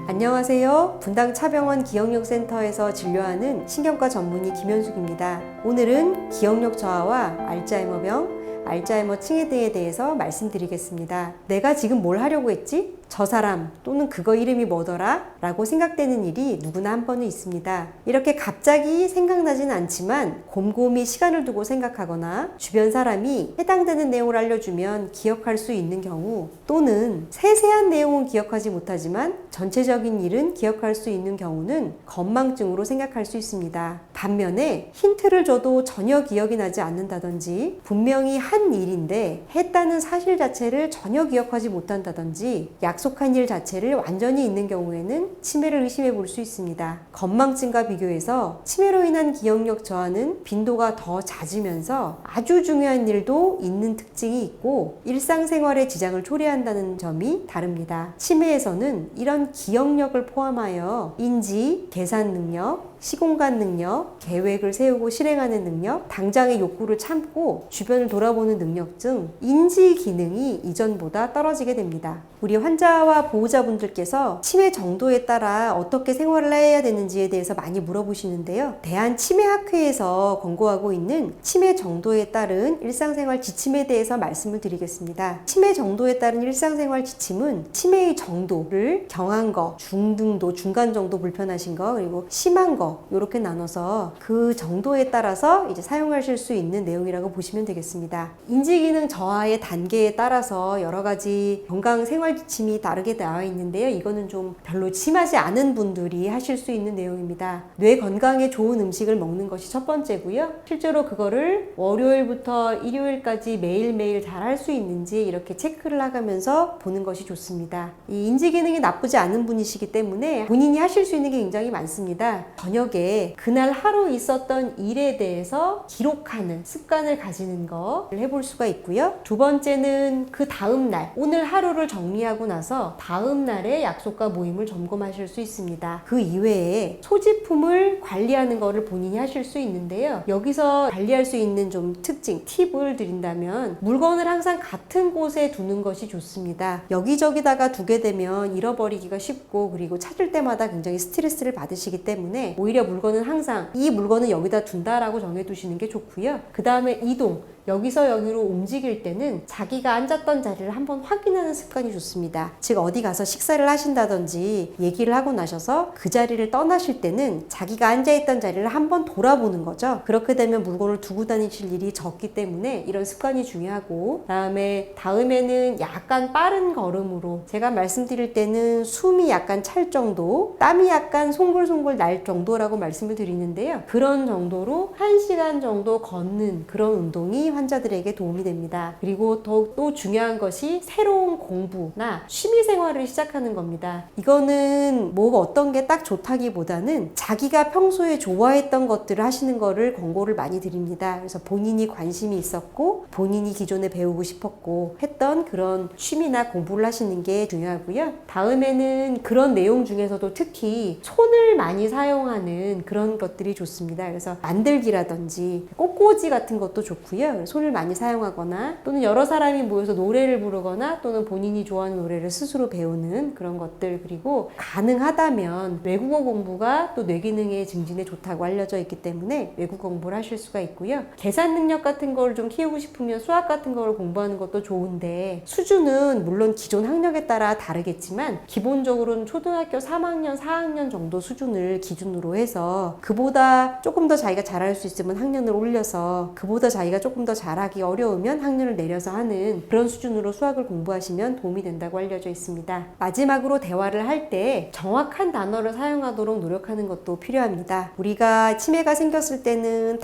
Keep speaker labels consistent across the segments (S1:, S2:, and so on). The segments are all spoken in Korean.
S1: 안녕하세요. 분당 차병원 기억력센터에서 진료하는 신경과 전문의 김현숙입니다. 오늘은 기억력 저하와 알츠하이머병, 알츠하이머 층에 대해서 말씀드리겠습니다. 내가 지금 뭘 하려고 했지? 저 사람 또는 그거 이름이 뭐더라? 라고 생각되는 일이 누구나 한 번은 있습니다. 이렇게 갑자기 생각나진 않지만 곰곰이 시간을 두고 생각하거나 주변 사람이 해당되는 내용을 알려주면 기억할 수 있는 경우, 또는 세세한 내용은 기억하지 못하지만 전체적인 일은 기억할 수 있는 경우는 건망증으로 생각할 수 있습니다. 반면에 힌트를 줘도 전혀 기억이 나지 않는다든지, 분명히 한 일인데 했다는 사실 자체를 전혀 기억하지 못한다든지, 약속한 일 자체를 완전히 잊는 경우에는 치매를 의심해 볼 수 있습니다. 건망증과 비교해서 치매로 인한 기억력 저하는 빈도가 더 잦으면서 아주 중요한 일도 잊는 특징이 있고 일상생활에 지장을 초래한다는 점이 다릅니다. 치매에서는 이런 기억력을 포함하여 인지, 계산 능력, 시공간 능력, 계획을 세우고 실행하는 능력, 당장의 욕구를 참고 주변을 돌아보는 능력 등 인지 기능이 이전보다 떨어지게 됩니다. 우리 환자와 보호자분들께서 치매 정도에 따라 어떻게 생활을 해야 되는지에 대해서 많이 물어보시는데요. 대한치매학회에서 권고하고 있는 치매 정도에 따른 일상생활 지침에 대해서 말씀을 드리겠습니다. 치매 정도에 따른 일상생활 지침은 치매의 정도를 경한 거, 중등도, 중간 정도 불편하신 거, 그리고 심한 거 이렇게 나눠서 그 정도에 따라서 이제 사용하실 수 있는 내용이라고 보시면 되겠습니다. 인지기능 저하의 단계에 따라서 여러 가지 건강 생활 지침이 다르게 나와 있는데요. 이거는 좀 별로 심하지 않은 분들이 하실 수 있는 내용입니다. 뇌 건강에 좋은 음식을 먹는 것이 첫 번째고요. 실제로 그거를 월요일부터 일요일까지 매일매일 잘 할 수 있는지 이렇게 체크를 하면서 보는 것이 좋습니다. 이 인지기능이 나쁘지 않은 분이시기 때문에 본인이 하실 수 있는 게 굉장히 많습니다. 저녁에 그날 하루 있었던 일에 대해서 기록하는 습관을 가지는 거를 해볼 수가 있고요. 두 번째는 그 다음 날, 오늘 하루를 정리하고 나서 다음 날의 약속과 모임을 점검하실 수 있습니다. 그 이외에 소지품을 관리하는 거를 본인이 하실 수 있는데요. 여기서 관리할 수 있는 좀 특징, 팁을 드린다면 물건을 항상 같은 곳에 두는 것이 좋습니다. 여기저기다가 두게 되면 잃어버리기가 쉽고, 그리고 찾을 때마다 굉장히 스트레스를 받으시기 때문에 오히려 물건은 항상 이 물건은 여기다 둔다라고 정해두시는 게 좋고요. 그 다음에 이동, 여기서 여기로 움직일 때는 자기가 앉았던 자리를 한번 확인하는 습관이 좋습니다. 즉 어디 가서 식사를 하신다든지 얘기를 하고 나셔서 그 자리를 떠나실 때는 자기가 앉아있던 자리를 한번 돌아보는 거죠. 그렇게 되면 물건을 두고 다니실 일이 적기 때문에 이런 습관이 중요하고, 다음에는 약간 빠른 걸음으로, 제가 말씀드릴 때는 숨이 약간 찰 정도, 땀이 약간 송글송글 날 정도라고 말씀을 드리는데요. 그런 정도로 1시간 정도 걷는 그런 운동이 환자들에게 도움이 됩니다. 그리고 또 중요한 것이 새로운 공부나 취미생활을 시작하는 겁니다. 이거는 뭐가 어떤 게 딱 좋다기보다는 자기가 평소에 좋아했던 것들을 하시는 거를 권고를 많이 드립니다. 그래서 본인이 관심이 있었고 본인이 기존에 배우고 싶었고 했던 그런 취미나 공부를 하시는 게 중요하고요. 다음에는 그런 내용 중에서도 특히 손을 많이 사용하는 그런 것들이 좋습니다. 그래서 만들기라든지 꽃꽂이 같은 것도 좋고요. 손을 많이 사용하거나, 또는 여러 사람이 모여서 노래를 부르거나, 또는 본인이 좋아하는 노래를 스스로 배우는 그런 것들, 그리고 가능하다면 외국어 공부가 또 뇌기능의 증진에 좋다고 알려져 있기 때문에 외국어 공부를 하실 수가 있고요. 계산 능력 같은 걸 좀 키우고 싶으면 수학 같은 걸 공부하는 것도 좋은데, 수준은 물론 기존 학력에 따라 다르겠지만 기본적으로는 초등학교 3학년, 4학년 정도 수준을 기준으로 해서, 그보다 조금 더 자기가 잘할 수 있으면 학년을 올려서, 그보다 자기가 조금 더 잘하기 어려우면 학년을 내려서 하는 그런 수준으로 수학을 공부하시면 도움이 된다고 알려져 있습니다. 마지막으로 대화를 할 때 정확한 단어를 사용하도록 노력하는 것도 필요합니다. 우리가 치매가 생겼을 때는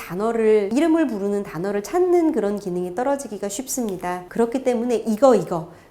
S1: 이름을 부르는 단어를 찾는 그런 기능이 떨어지기가 쉽습니다. 그렇기 때문에 이거,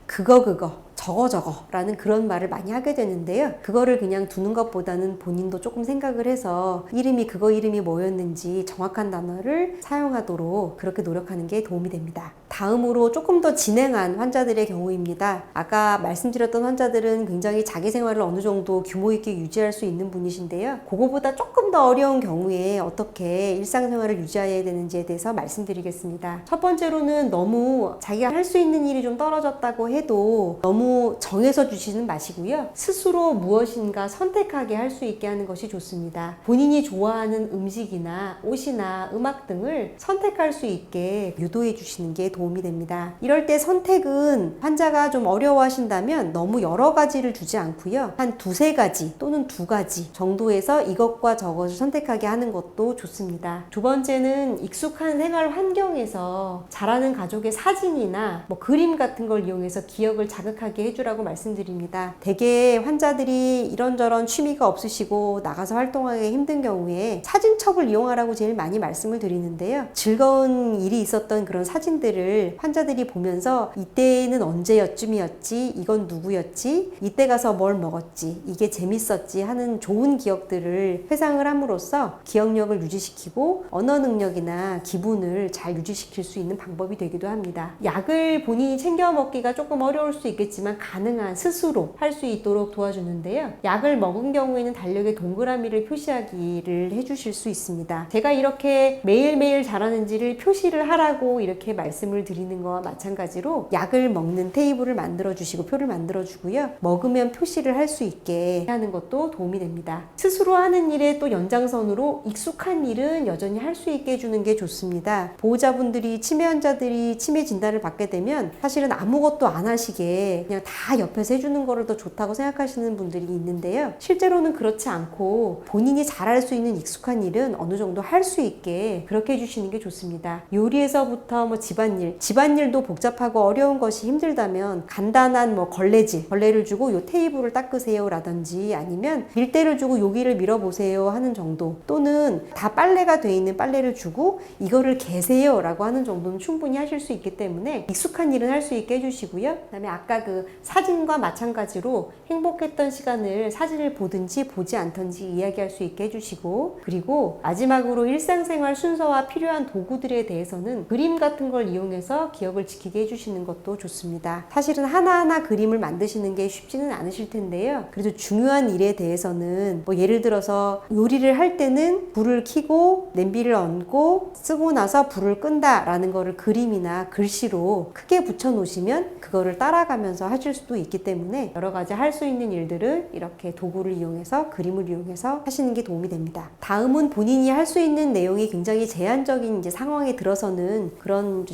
S1: 그거 저거 라는 그런 말을 많이 하게 되는데요. 그거를 그냥 두는 것보다는 본인도 조금 생각을 해서 그거 이름이 뭐였는지 정확한 단어를 사용하도록 그렇게 노력하는 게 도움이 됩니다. 다음으로 조금 더 진행한 환자들의 경우입니다. 아까 말씀드렸던 환자들은 굉장히 자기 생활을 어느 정도 규모 있게 유지할 수 있는 분이신데요. 그거보다 조금 더 어려운 경우에 어떻게 일상생활을 유지해야 되는지에 대해서 말씀드리겠습니다. 첫 번째로는 너무 자기가 할 수 있는 일이 좀 떨어졌다고 해도 너무 너무 정해서 주시는 마시고요. 스스로 무엇인가 선택하게 할 수 있게 하는 것이 좋습니다. 본인이 좋아하는 음식이나 옷이나 음악 등을 선택할 수 있게 유도해 주시는 게 도움이 됩니다. 이럴 때 선택은 환자가 좀 어려워하신다면 너무 여러 가지를 주지 않고요. 한 두세 가지 또는 두 가지 정도에서 이것과 저것을 선택하게 하는 것도 좋습니다. 두 번째는 익숙한 생활 환경에서 자라는 가족의 사진이나 그림 같은 걸 이용해서 기억을 자극하게 해주라고 말씀드립니다. 대개 환자들이 이런저런 취미가 없으시고 나가서 활동하기 힘든 경우에 사진첩을 이용하라고 제일 많이 말씀을 드리는데요. 즐거운 일이 있었던 그런 사진들을 환자들이 보면서 이때는 언제쯤이었지, 이건 누구였지, 이때 가서 뭘 먹었지, 이게 재밌었지 하는 좋은 기억들을 회상을 함으로써 기억력을 유지시키고 언어 능력이나 기분을 잘 유지시킬 수 있는 방법이 되기도 합니다. 약을 본인이 챙겨 먹기가 조금 어려울 수 있겠지만 가능한 스스로 할 수 있도록 도와주는데요. 약을 먹은 경우에는 달력에 동그라미를 표시하기를 해주실 수 있습니다. 제가 이렇게 매일매일 잘하는지를 표시를 하라고 이렇게 말씀을 드리는 거와 마찬가지로 약을 먹는 테이블을 만들어 주시고 표를 만들어 주고요. 먹으면 표시를 할 수 있게 하는 것도 도움이 됩니다. 스스로 하는 일에 또 연장선으로 익숙한 일은 여전히 할 수 있게 해주는 게 좋습니다. 보호자분들이 치매 환자들이 치매 진단을 받게 되면 사실은 아무것도 안 하시게 그냥 다 옆에서 해주는 거를 더 좋다고 생각하시는 분들이 있는데요. 실제로는 그렇지 않고 본인이 잘할 수 있는 익숙한 일은 어느 정도 할 수 있게 그렇게 해주시는 게 좋습니다. 요리에서부터 집안일도 복잡하고 어려운 것이 힘들다면 간단한 걸레를 주고 요 테이블을 닦으세요 라든지 아니면 밀대를 주고 여기를 밀어보세요 하는 정도, 또는 다 빨래가 돼 있는 빨래를 주고 이거를 개세요 라고 하는 정도는 충분히 하실 수 있기 때문에 익숙한 일은 할 수 있게 해주시고요. 그 다음에 아까 그 사진과 마찬가지로 행복했던 시간을 사진을 보든지 보지 않든지 이야기할 수 있게 해주시고, 그리고 마지막으로 일상생활 순서와 필요한 도구들에 대해서는 그림 같은 걸 이용해서 기억을 지키게 해주시는 것도 좋습니다. 사실은 하나하나 그림을 만드시는 게 쉽지는 않으실 텐데요. 그래도 중요한 일에 대해서는 예를 들어서 요리를 할 때는 불을 켜고 냄비를 얹고 쓰고 나서 불을 끈다 라는 거를 그림이나 글씨로 크게 붙여 놓으시면 그거를 따라가면서 하실 수도 있기 때문에 여러 가지 할 수 있는 일들을 이렇게 도구를 이용해서 그림을 이용해서 하시는 게 도움이 됩니다. 다음은 본인이 할 수 있는 내용이 굉장히 제한적인 상황에 들어서는 그런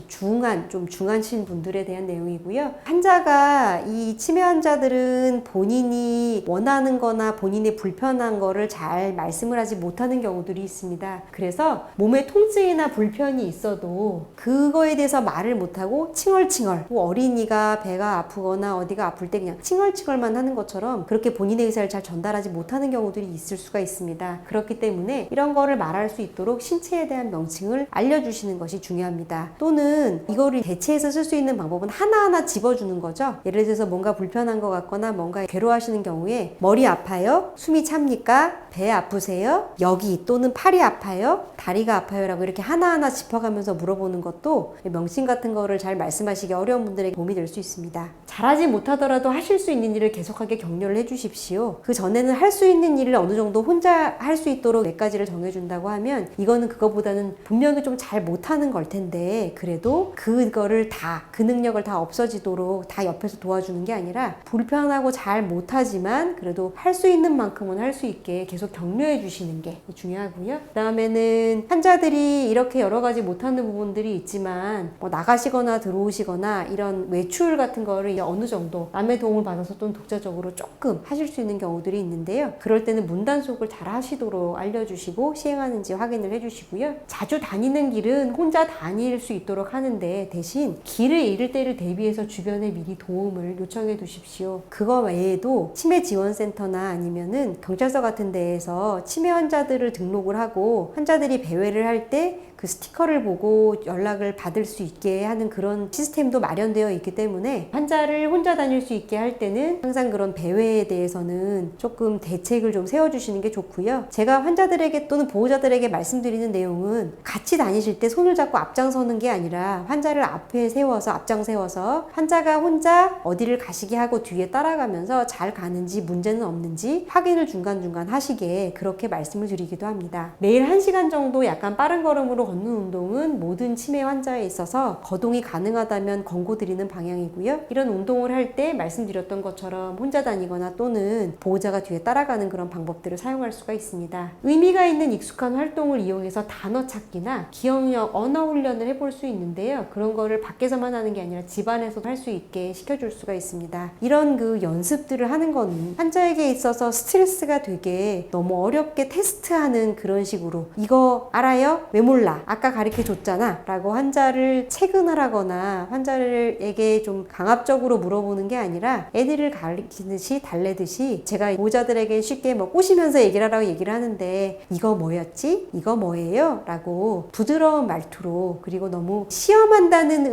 S1: 좀 중하신 분들에 대한 내용이고요. 환자가 이 치매 환자들은 본인이 원하는 거나 본인의 불편한 거를 잘 말씀을 하지 못하는 경우들이 있습니다. 그래서 몸에 통증이나 불편이 있어도 그거에 대해서 말을 못하고 칭얼칭얼, 어린이가 배가 아프거나 어디가 아플 때 그냥 칭얼칭얼만 하는 것처럼 그렇게 본인의 의사를 잘 전달하지 못하는 경우들이 있을 수가 있습니다. 그렇기 때문에 이런 거를 말할 수 있도록 신체에 대한 명칭을 알려주시는 것이 중요합니다. 또는 이거를 대체해서 쓸 수 있는 방법은 하나하나 집어주는 거죠. 예를 들어서 뭔가 불편한 것 같거나 뭔가 괴로워하시는 경우에 머리 아파요? 숨이 찹니까? 배 아프세요? 여기 또는 팔이 아파요? 다리가 아파요? 라고 이렇게 하나하나 짚어가면서 물어보는 것도 명칭 같은 거를 잘 말씀하시기 어려운 분들에게 도움이 될 수 있습니다. 잘하지 못하더라도 하실 수 있는 일을 계속하게 격려를 해주십시오. 그 전에는 할 수 있는 일을 어느 정도 혼자 할 수 있도록 몇 가지를 정해준다고 하면 이거는 그거보다는 분명히 좀 잘 못하는 걸 텐데 그래도 그거를 그 능력을 다 없어지도록 다 옆에서 도와주는 게 아니라 불편하고 잘 못하지만 그래도 할 수 있는 만큼은 할 수 있게 계속 격려해 주시는 게 중요하고요. 그 다음에는 환자들이 이렇게 여러 가지 못하는 부분들이 있지만 나가시거나 들어오시거나 이런 외출 같은 거를 어느 정도 남의 도움을 받아서 또는 독자적으로 조금 하실 수 있는 경우들이 있는데요. 그럴 때는 문단속을 잘 하시도록 알려주시고 시행하는지 확인을 해주시고요. 자주 다니는 길은 혼자 다닐 수 있도록 하는데 대신 길을 잃을 때를 대비해서 주변에 미리 도움을 요청해 두십시오. 그거 외에도 치매 지원센터나 아니면은 경찰서 같은 데에서 치매 환자들을 등록을 하고 환자들이 배회를 할 때 그 스티커를 보고 연락을 받을 수 있게 하는 그런 시스템도 마련되어 있기 때문에 환자를 혼자 다닐 수 있게 할 때는 항상 그런 배회에 대해서는 조금 대책을 좀 세워주시는 게 좋고요. 제가 환자들에게 또는 보호자들에게 말씀드리는 내용은 같이 다니실 때 손을 잡고 앞장서는 게 아니라 환자를 앞에 세워서 앞장 세워서 환자가 혼자 어디를 가시게 하고 뒤에 따라가면서 잘 가는지 문제는 없는지 확인을 중간중간 하시게 그렇게 말씀을 드리기도 합니다. 매일 1시간 정도 약간 빠른 걸음으로 걷는 운동은 모든 치매 환자에 있어서 거동이 가능하다면 권고드리는 방향이고요. 이런 운동을 할 때 말씀드렸던 것처럼 혼자 다니거나 또는 보호자가 뒤에 따라가는 그런 방법들을 사용할 수가 있습니다. 의미가 있는 익숙한 활동을 이용해서 단어 찾기나 기억력, 언어 훈련을 해볼 수 있는데요. 그런 거를 밖에서만 하는 게 아니라 집안에서도 할 수 있게 시켜줄 수가 있습니다. 이런 그 연습들을 하는 거는 환자에게 있어서 스트레스가 되게 너무 어렵게 테스트하는 그런 식으로 이거 알아요? 왜 몰라? 아까 가르쳐 줬잖아 라고 환자를 체근하거나 환자에게 좀 강압적으로 물어보는 게 아니라 애들을 가르치듯이 달래듯이 제가 보호자들에게 쉽게 뭐 꼬시면서 얘기를 하라고 얘기를 하는데 이거 뭐였지? 이거 뭐예요? 라고 부드러운 말투로 그리고 너무 시험한다는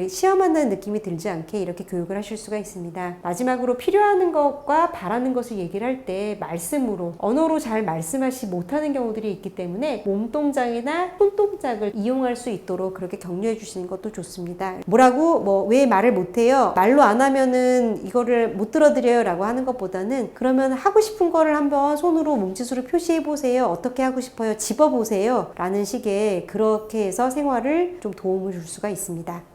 S1: 시험한다는 느낌이 들지 않게 이렇게 교육을 하실 수가 있습니다. 마지막으로 필요한 것과 바라는 것을 얘기를 할 때 말씀으로 언어로 잘 말씀하지 못하는 경우들이 있기 때문에 몸동작이나 손동작을 이용할 수 있도록 그렇게 격려해 주시는 것도 좋습니다. 뭐라고 왜 말을 못해요? 말로 안 하면은 이거를 못 들어드려요 라고 하는 것보다는 그러면 하고 싶은 거를 한번 손으로 몸짓으로 표시해 보세요. 어떻게 하고 싶어요? 집어 보세요 라는 식의 그렇게 해서 생활을 좀 도움을 줄 수가 있습니다.